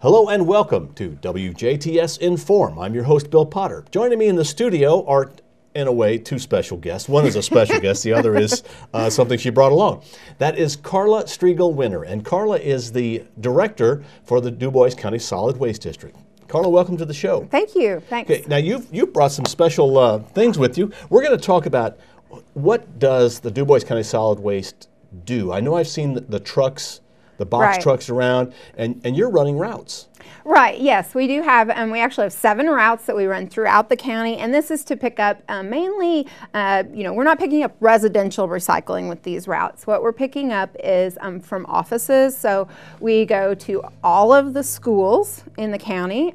Hello and welcome to WJTS in.form. I'm your host, Bill Potter. Joining me in the studio are, in a way, two special guests. One is a special guest, the other is something she brought along. That is Carla Striegel Winter, and Carla is the director for the Dubois County Solid Waste District. Carla, welcome to the show. Thank you. Thanks. Okay, now you've brought some special things with you. We're going to talk about what does the Dubois County Solid Waste do. I know I've seen the trucks, the box trucks around, and you're running routes. Right, yes, we do have, we actually have 7 routes that we run throughout the county, and this is to pick up mainly, we're not picking up residential recycling with these routes. What we're picking up is from offices, so we go to all of the schools in the county,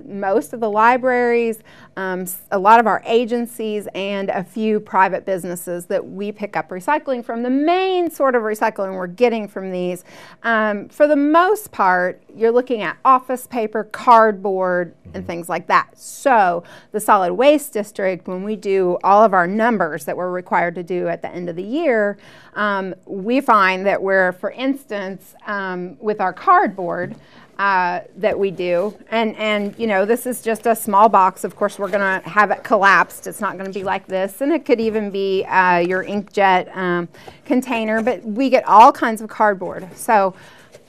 most of the libraries, a lot of our agencies, and a few private businesses that we pick up recycling from. The main sort of recycling we're getting from these, for the most part, you're looking at office paper, cardboard, and things like that. So the solid waste district, when we do all of our numbers that we're required to do at the end of the year, we find that we're, for instance, with our cardboard, that we do, and this is just a small box. Of course, we're going to have it collapsed. It's not going to be like this, and it could even be your inkjet container, but we get all kinds of cardboard. So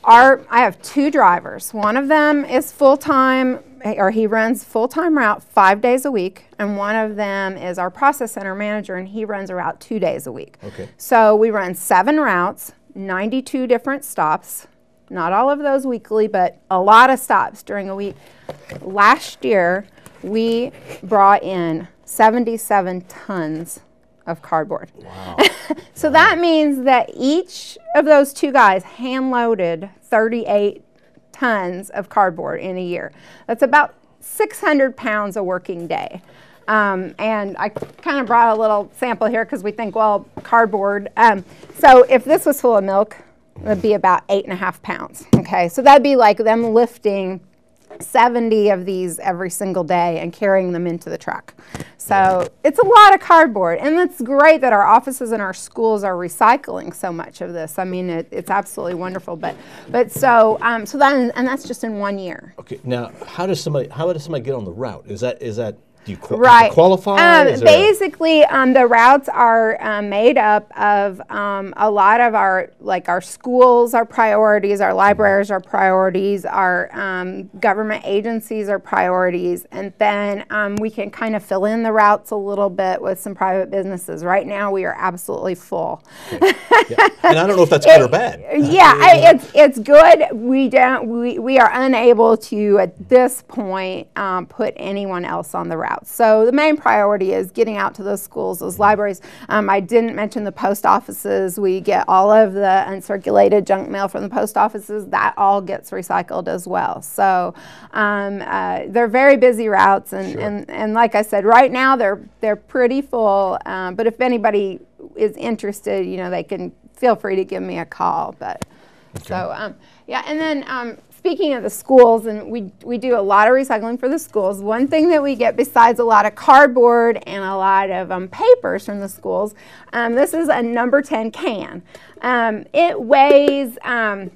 I have 2 drivers. One of them is full-time, or he runs full-time route 5 days a week, and one of them is our process center manager, and he runs a route 2 days a week. Okay. So we run 7 routes, 92 different stops. Not all of those weekly, but a lot of stops during a week. Last year, we brought in 77 tons of cardboard. Wow. So that means that each of those 2 guys hand-loaded 38 tons of cardboard in a year. That's about 600 pounds a working day. And I kind of brought a little sample here because we think, well, cardboard. So if this was full of milk, it would be about 8.5 pounds. Okay, so that'd be like them lifting 70 of these every single day and carrying them into the truck. So it's a lot of cardboard, and it's great that our offices and our schools are recycling so much of this. I mean, it's absolutely wonderful. But so that, and that's just in 1 year. Okay, now how does somebody get on the route? Is that do you qualify? Basically, the routes are made up of a lot of our schools are priorities, our libraries are priorities, our government agencies are priorities, and then we can kind of fill in the routes a little bit with some private businesses. Right now, we are absolutely full. Okay. Yeah. And I don't know if that's good or bad. Yeah, it's good. We are unable to at this point put anyone else on the route. So the main priority is getting out to those schools, those libraries. I didn't mention the post offices. We get all of the uncirculated junk mail from the post offices. That all gets recycled as well. So they're very busy routes, and like I said, right now they're pretty full. But if anybody is interested, they can feel free to give me a call. But so yeah, and then. Speaking of the schools, and we do a lot of recycling for the schools, one thing that we get besides a lot of cardboard and a lot of papers from the schools, this is a number 10 can. It weighs, about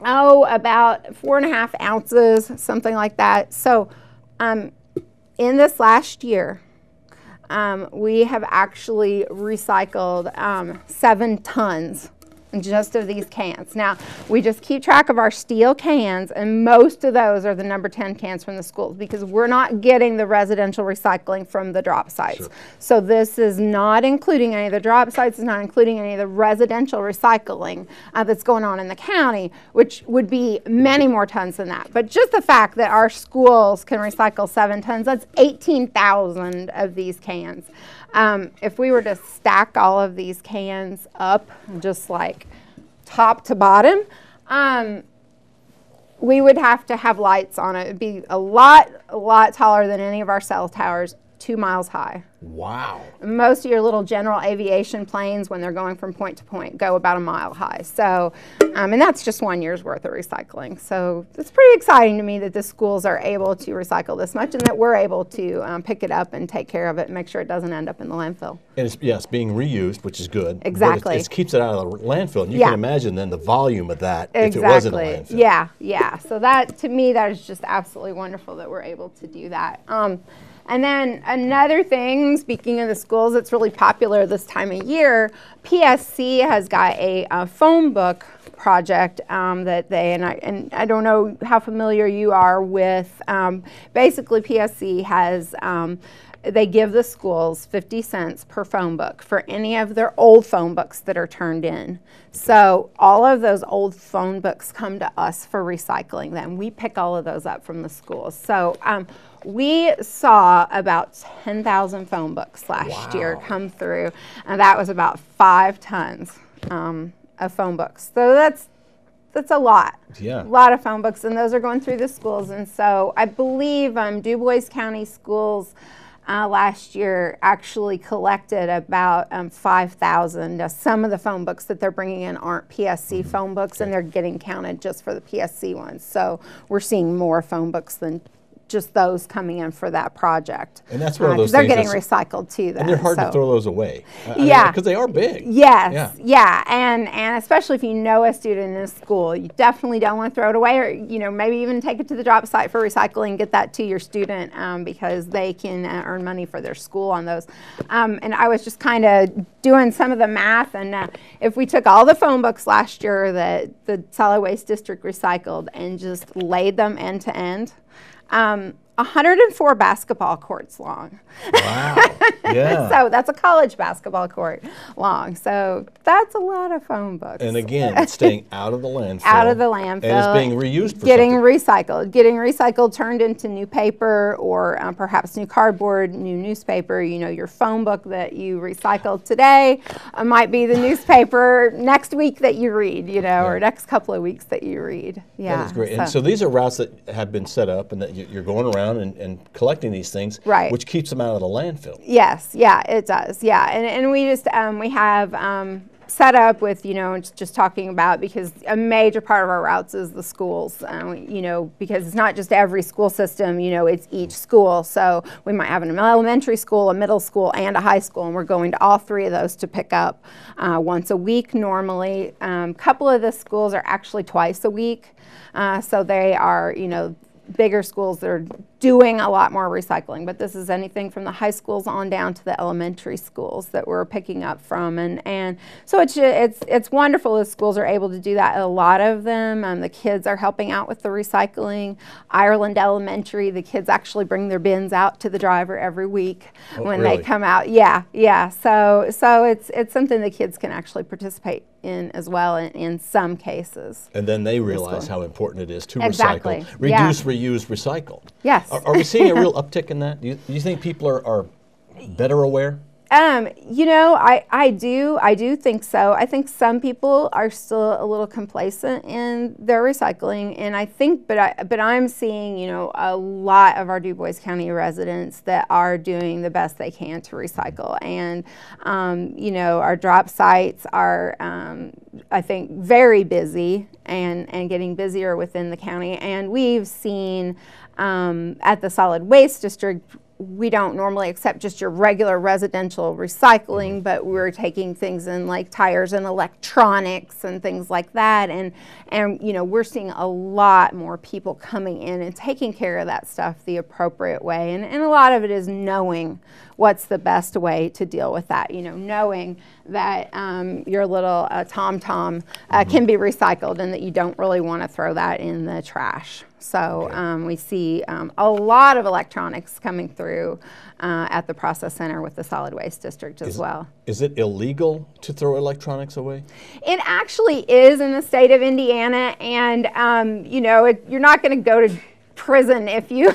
4.5 ounces, something like that. So in this last year, we have actually recycled 7 tons just of these cans. Now, we just keep track of our steel cans, and most of those are the number 10 cans from the schools because we're not getting the residential recycling from the drop sites. Sure. So this is not including any of the drop sites, it's not including any of the residential recycling that's going on in the county, which would be many more tons than that. But just the fact that our schools can recycle 7 tons, that's 18,000 of these cans. If we were to stack all of these cans up, just like top to bottom, we would have to have lights on it. It'd be a lot taller than any of our cell towers. 2 miles high. Wow. Most of your little general aviation planes, when they're going from point to point, go about 1 mile high. So, and that's just 1 year's worth of recycling. So it's pretty exciting to me that the schools are able to recycle this much and that we're able to pick it up and take care of it and make sure it doesn't end up in the landfill. And it's being reused, which is good. Exactly. But it keeps it out of the landfill. And you can imagine then the volume of that if it Exactly. was in the landfill. Yeah, yeah. So that, to me, that is just absolutely wonderful that we're able to do that. And then another thing, speaking of the schools, that's really popular this time of year, PSC has got a phone book project that they, and I don't know how familiar you are with, basically PSC has, they give the schools 50 cents per phone book for any of their old phone books that are turned in. So all of those old phone books come to us for recycling them. We pick all of those up from the schools. So we saw about 10,000 phone books last year come through, and that was about 5 tons of phone books. So that's a lot. Yeah. A lot of phone books, and those are going through the schools. And so I believe Dubois County Schools last year actually collected about 5,000. Some of the phone books that they're bringing in aren't PSC phone books, and they're getting counted just for the PSC ones. So we're seeing more phone books than just those coming in for that project. And that's one of those they're things getting recycled too. Then, and they're hard to throw those away. Yeah. Because they are big. Yes, yeah. And especially if you know a student in a school, you definitely don't want to throw it away, or maybe even take it to the drop site for recycling, get that to your student because they can earn money for their school on those. And I was just kind of doing some of the math, and if we took all the phone books last year that the solid waste district recycled and just laid them end to end, 104 basketball courts long. Wow. Yeah. So that's a college basketball court long. So that's a lot of phone books. And again, it's staying out of the landfill. Out of the landfill. And it's being reused for getting something. Getting recycled, turned into new paper or perhaps new cardboard, new newspaper. Your phone book that you recycled today might be the newspaper next week that you read, or next couple of weeks that you read. Yeah. That is great. And so these are routes that have been set up and that you're going around and collecting these things, right, which keeps them out of the landfill. Yes, yeah, it does. Yeah, and we just we have set up with just talking about, because a major part of our routes is the schools. Because it's not just every school system. It's each school. So we might have an elementary school, a middle school, and a high school, and we're going to all 3 of those to pick up once a week normally. A couple of the schools are actually twice a week, so they are bigger schools that are doing a lot more recycling, but this is anything from the high schools on down to the elementary schools that we're picking up from, and so it's wonderful that schools are able to do that. A lot of them, the kids are helping out with the recycling. Ireland Elementary, the kids actually bring their bins out to the driver every week when really? They come out. Yeah. So it's something the kids can actually participate in as well in some cases. And then they realize how important it is to Exactly. recycle. Reduce, reuse, recycle. Yes. Are we seeing a real uptick in that? Do you think people are better aware? I do think so. I think some people are still a little complacent in their recycling, and I think, but I'm seeing, a lot of our Dubois County residents that are doing the best they can to recycle, and our drop sites are, I think, very busy and getting busier within the county, and we've seen at the solid waste district, we don't normally accept just your regular residential recycling, but we're taking things in like tires and electronics and things like that. And we're seeing a lot more people coming in and taking care of that stuff the appropriate way. And a lot of it is knowing what's the best way to deal with that. Knowing that your little TomTom can be recycled and that you don't really want to throw that in the trash. So we see a lot of electronics coming through at the process center with the solid waste district as well. Is it illegal to throw electronics away? It actually is in the state of Indiana, and you're not going to go to prison if you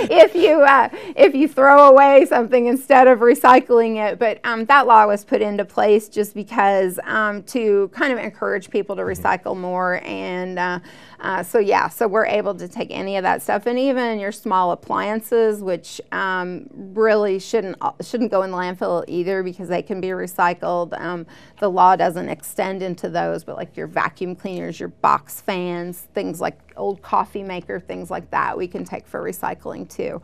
if you throw away something instead of recycling it. But that law was put into place just because to kind of encourage people to recycle more, and So yeah, so we're able to take any of that stuff, and even your small appliances, which really shouldn't go in the landfill either, because they can be recycled. The law doesn't extend into those, but like your vacuum cleaners, your box fans, things like old coffee maker, things like that, we can take for recycling too.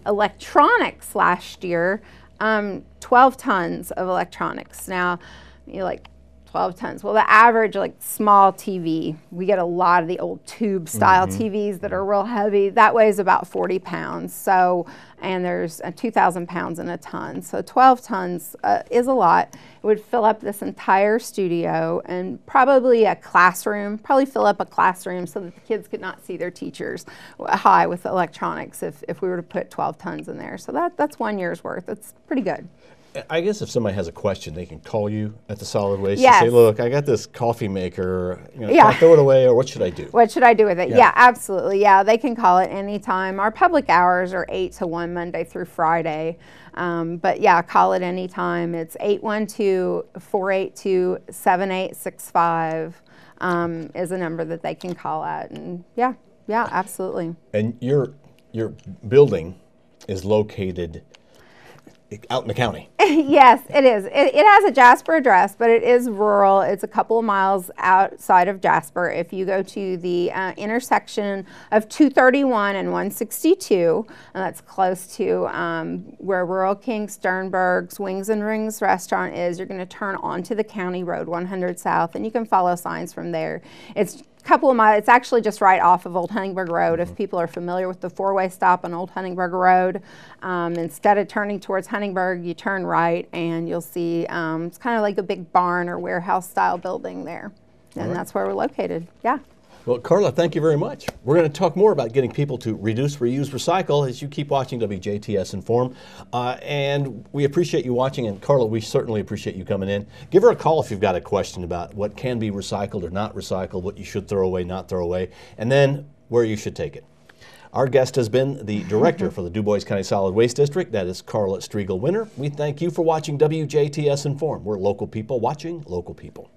Electronics last year, 12 tons of electronics. Now, you're like, 12 tons. Well, the average like small TV, we get a lot of the old tube style TVs that are real heavy. That weighs about 40 pounds. So, and there's 2,000 pounds in a ton. So 12 tons is a lot. It would fill up this entire studio and probably a classroom, probably fill up a classroom so that the kids could not see their teachers high with electronics if we were to put 12 tons in there. So that's 1 year's worth. That's pretty good. I guess if somebody has a question, they can call you at the solid waste Yes. and say, look, I got this coffee maker, can Yeah. I throw it away, or what should I do? What should I do with it? Yeah. Yeah, absolutely. Yeah, they can call it anytime. Our public hours are 8 to 1 Monday through Friday. But yeah, call it anytime. It's 812-482-7865 is a number that they can call at. And yeah, absolutely. And your building is located out in the county. Yes, it is. It has a Jasper address, but it is rural. It's a couple of miles outside of Jasper. If you go to the intersection of 231 and 162, and that's close to where Rural King Sternberg's Wings and Rings restaurant is, you're going to turn onto the County Road 100 South, and you can follow signs from there. It's couple of miles. It's actually just right off of Old Huntingburg Road. If people are familiar with the four-way stop on Old Huntingburg Road, instead of turning towards Huntingburg, you turn right and you'll see it's kind of like a big barn or warehouse style building there. And that's where we're located. Yeah. Well, Carla, thank you very much. We're going to talk more about getting people to reduce, reuse, recycle as you keep watching WJTS in.form. And we appreciate you watching. And Carla, we certainly appreciate you coming in. Give her a call if you've got a question about what can be recycled or not recycled, what you should throw away, not throw away, and then where you should take it. Our guest has been the director for the Dubois County Solid Waste District. That is Carla Striegel Winner. We thank you for watching WJTS in.form. We're local people watching local people.